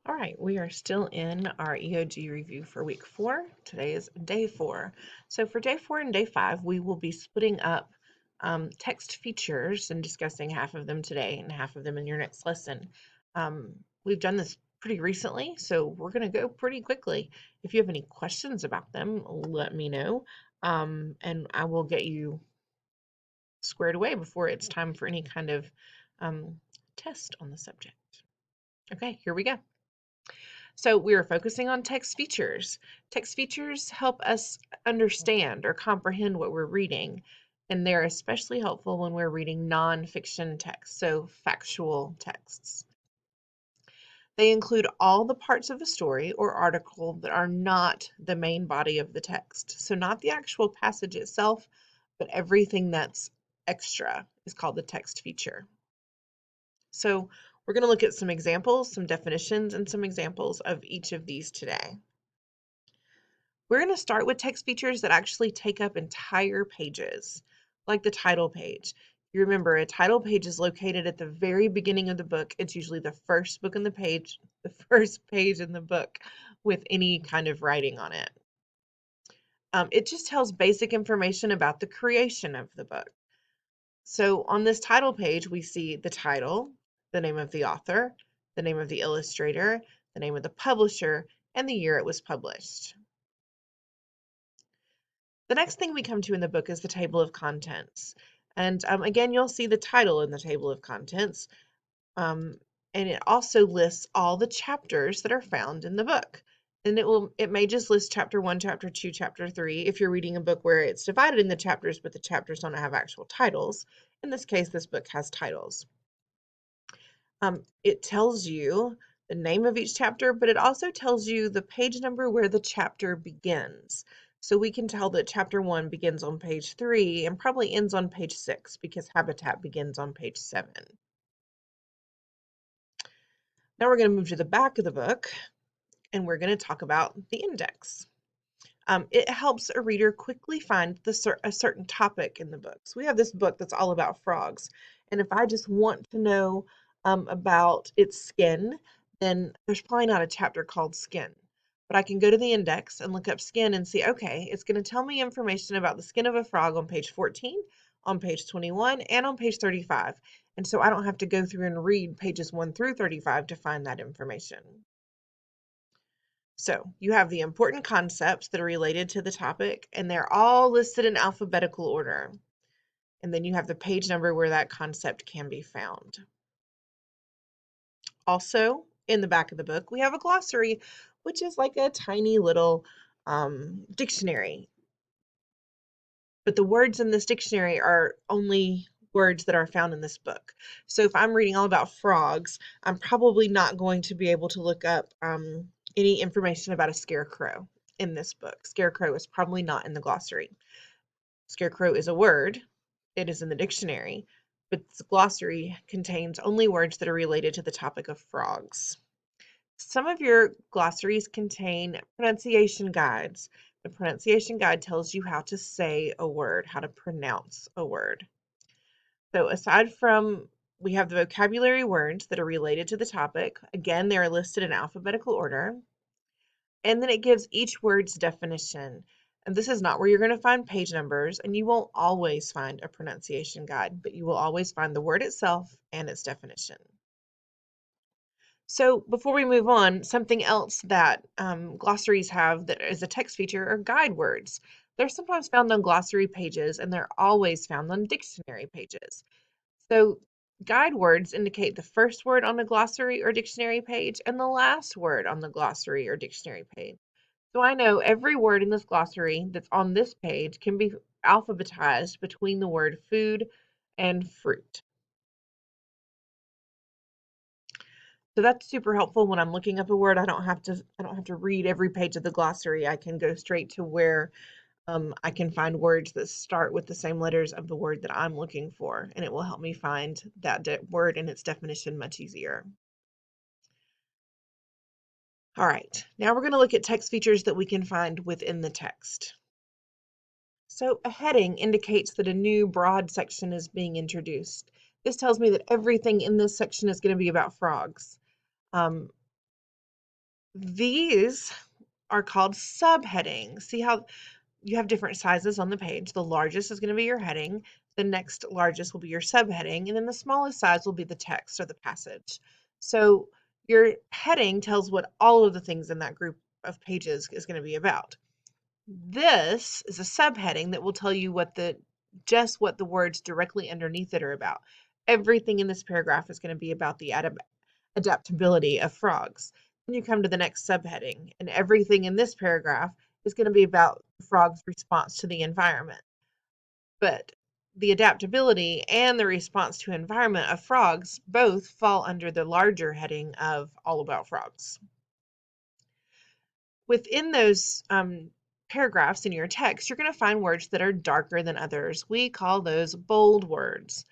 All right, we are still in our EOG review for week 4. Today is day 4. So for day 4 and day 5, we will be splitting up text features and discussing half of them today and half of them in your next lesson. We've done this pretty recently, so we're going to go pretty quickly. If you have any questions about them, let me know, and I will get you squared away before it's time for any kind of test on the subject. Okay, here we go. So we are focusing on text features. Text features help us understand or comprehend what we're reading, and they're especially helpful when we're reading nonfiction text, so factual texts. They include all the parts of a story or article that are not the main body of the text. So not the actual passage itself, but everything that's extra is called the text feature. So we're going to look at some examples, some definitions, and some examples of each of these today. We're going to start with text features that actually take up entire pages, like the title page. You remember, a title page is located at the very beginning of the book. It's usually the first book in the page, the first page in the book with any kind of writing on it. It just tells basic information about the creation of the book. So on this title page, we see the title, the name of the author, the name of the illustrator, the name of the publisher, and the year it was published. The next thing we come to in the book is the table of contents. And again, you'll see the title in the table of contents. And it also lists all the chapters that are found in the book. And it may just list chapter 1, chapter 2, chapter 3 if you're reading a book where it's divided into chapters, but the chapters don't have actual titles. In this case, this book has titles. It tells you the name of each chapter, but it also tells you the page number where the chapter begins. So we can tell that chapter 1 begins on page 3 and probably ends on page 6 because Habitat begins on page 7. Now we're going to move to the back of the book and we're going to talk about the index. It helps a reader quickly find a certain topic in the book. So we have this book that's all about frogs. And if I just want to know about its skin, then there's probably not a chapter called skin. But I can go to the index and look up skin and see, okay, it's going to tell me information about the skin of a frog on page 14, on page 21, and on page 35. And so I don't have to go through and read pages 1 through 35 to find that information. So you have the important concepts that are related to the topic, and they're all listed in alphabetical order. And then you have the page number where that concept can be found. Also, in the back of the book, we have a glossary, which is like a tiny little dictionary. But the words in this dictionary are only words that are found in this book. So if I'm reading all about frogs, I'm probably not going to be able to look up any information about a scarecrow in this book. Scarecrow is probably not in the glossary. Scarecrow is a word. It is in the dictionary, but the glossary contains only words that are related to the topic of frogs. Some of your glossaries contain pronunciation guides. The pronunciation guide tells you how to say a word, how to pronounce a word. So aside from we have the vocabulary words that are related to the topic. Again, they're listed in alphabetical order. And then it gives each word's definition. And this is not where you're going to find page numbers, and you won't always find a pronunciation guide, but you will always find the word itself and its definition. So before we move on, something else that glossaries have that is a text feature are guide words. They're sometimes found on glossary pages, and they're always found on dictionary pages. So guide words indicate the first word on the glossary or dictionary page and the last word on the glossary or dictionary page. So I know every word in this glossary that's on this page can be alphabetized between the word food and fruit. So that's super helpful when I'm looking up a word. I don't have to read every page of the glossary. I can go straight to where I can find words that start with the same letters of the word that I'm looking for, and it will help me find that word and its definition much easier. All right, now we're going to look at text features that we can find within the text. So a heading indicates that a new broad section is being introduced. This tells me that everything in this section is going to be about frogs. These are called subheadings. See how you have different sizes on the page. The largest is going to be your heading. The next largest will be your subheading. And then the smallest size will be the text or the passage. So your heading tells what all of the things in that group of pages is going to be about. This is a subheading that will tell you what the words directly underneath it are about. Everything in this paragraph is going to be about the adaptability of frogs. Then you come to the next subheading, and everything in this paragraph is going to be about the frog's response to the environment. But the adaptability and the response to environment of frogs both fall under the larger heading of all about frogs. Within those paragraphs in your text, you're going to find words that are darker than others. We call those bold words.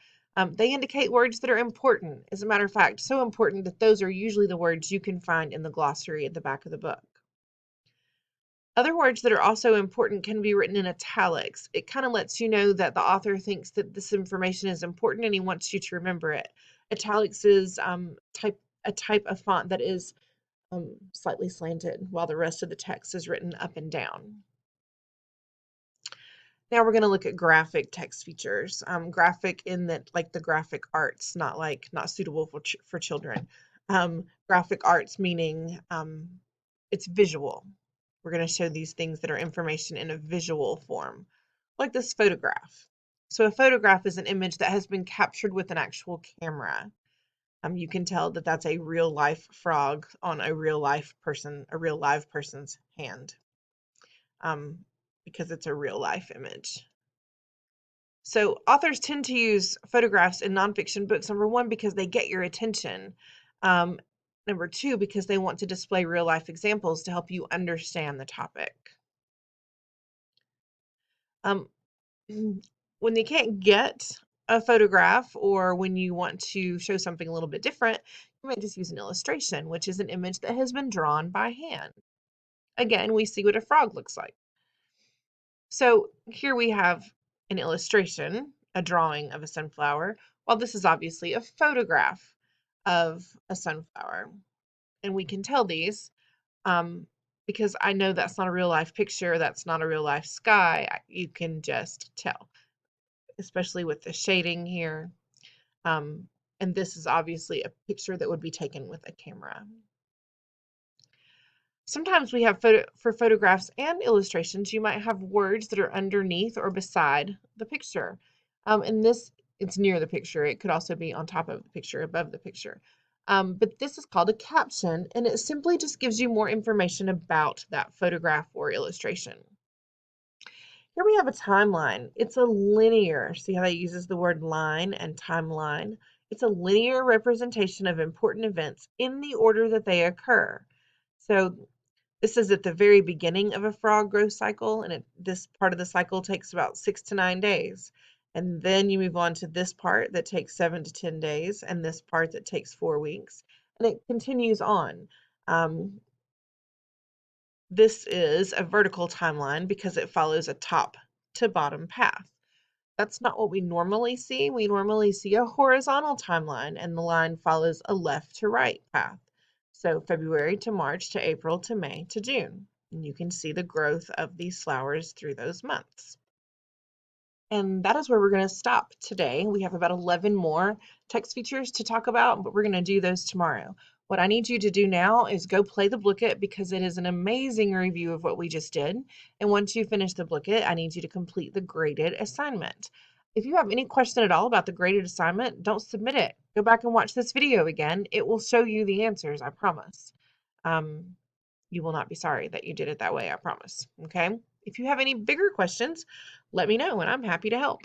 They indicate words that are important. As a matter of fact, so important that those are usually the words you can find in the glossary at the back of the book. Other words that are also important can be written in italics. It kind of lets you know that the author thinks that this information is important and he wants you to remember it. Italics is a type of font that is slightly slanted, while the rest of the text is written up and down. Now we're going to look at graphic text features. Graphic in that, like the graphic arts, not suitable for children. Graphic arts meaning it's visual. We're going to show these things that are information in a visual form, like this photograph. So a photograph is an image that has been captured with an actual camera. You can tell that that's a real life frog on a real live person's hand, because it's a real life image. So authors tend to use photographs in nonfiction books, number one, because they get your attention. Number two, because they want to display real life examples to help you understand the topic. When they can't get a photograph, or when you want to show something a little bit different, you might just use an illustration, which is an image that has been drawn by hand. Again, we see what a frog looks like. So here we have an illustration, a drawing of a sunflower, while this is obviously a photograph of a sunflower. And we can tell these because I know that's not a real life picture, that's not a real life sky. You can just tell, especially with the shading here. And this is obviously a picture that would be taken with a camera. Sometimes we have for photographs and illustrations, you might have words that are underneath or beside the picture. And this, it's near the picture. It could also be on top of the picture, above the picture. But this is called a caption, and it simply just gives you more information about that photograph or illustration. Here we have a timeline. It's a linear, see how that uses the word line and timeline? It's a linear representation of important events in the order that they occur. So this is at the very beginning of a frog growth cycle, and this part of the cycle takes about 6 to 9 days. And then you move on to this part that takes 7 to 10 days, and this part that takes 4 weeks. And it continues on. This is a vertical timeline because it follows a top to bottom path. That's not what we normally see. We normally see a horizontal timeline, and the line follows a left to right path. So February to March to April to May to June. And you can see the growth of these flowers through those months. And that is where we're going to stop today. We have about 11 more text features to talk about, but we're going to do those tomorrow. What I need you to do now is go play the booklet, because it is an amazing review of what we just did. And once you finish the booklet, I need you to complete the graded assignment. If you have any question at all about the graded assignment, don't submit it. Go back and watch this video again. It will show you the answers, I promise. You will not be sorry that you did it that way, I promise. Okay? If you have any bigger questions, let me know and I'm happy to help.